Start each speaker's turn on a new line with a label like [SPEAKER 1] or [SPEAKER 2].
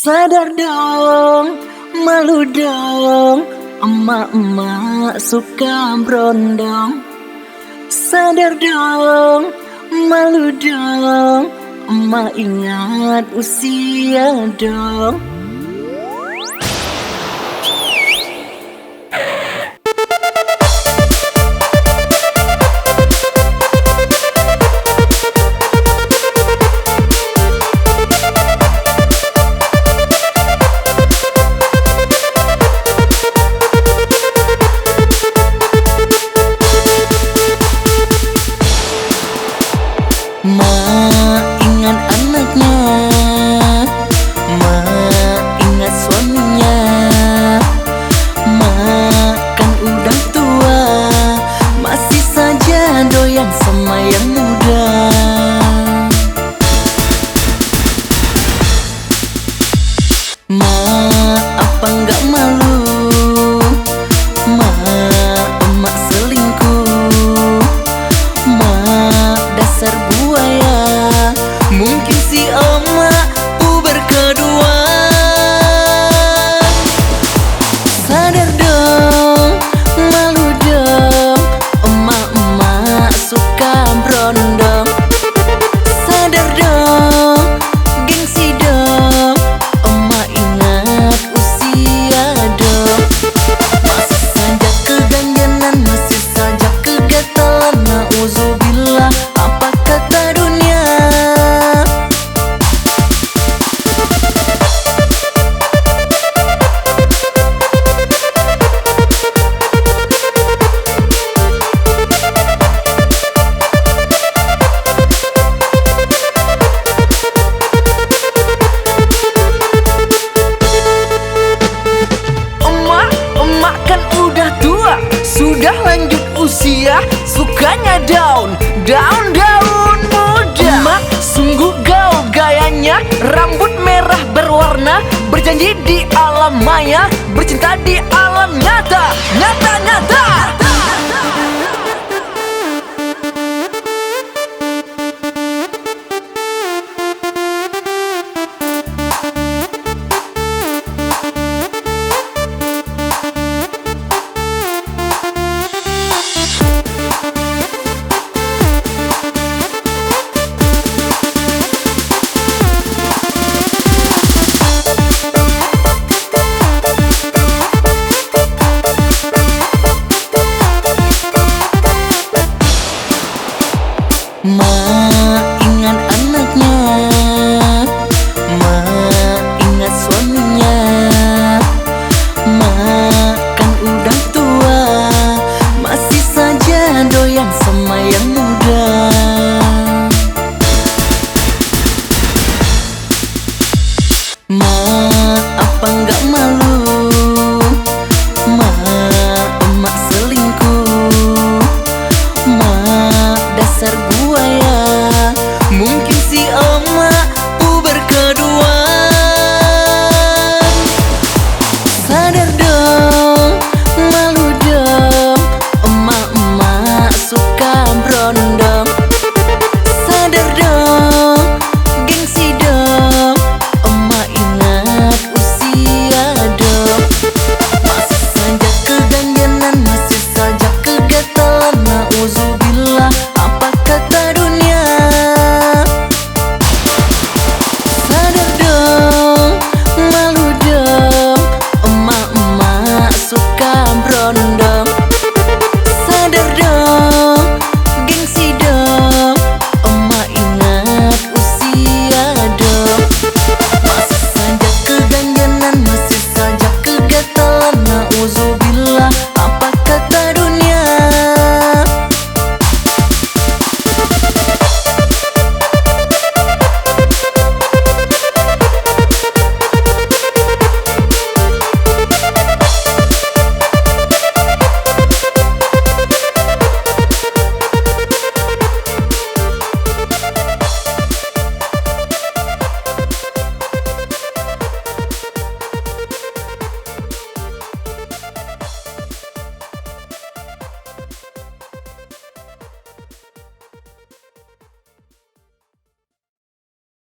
[SPEAKER 1] Sadar dong, malu dong, emak-emak suka berondong. Sadar dong, malu dong, emak ingat usia dong. Mak ingat anaknya, mak ingat suaminya. Mak kan udah tua, masih saja doyan sama yang muda. Mak apa nggak malu, mak emak selingkuh. Mak dasar buaya, mungkin si emak puber kedua. Sadar dong, malu dong, emak-emak suka berondong. Sadar dong, gengsi dong, emak ingat usia dong. Masih saja keganjanan, masih saja kegatalan. Nauzubillah, apa kata dunia? Emak kan udah tua, sudah lanjut usia, sukanya daun muda. Emak sungguh gaul gayanya, rambut merah berwarna, berjanji di alam maya, bercinta di alam nyata. Mak ingat anaknya, mak ingat suaminya. Mak kan udah tua, masih saja doyan sama yang muda. Mak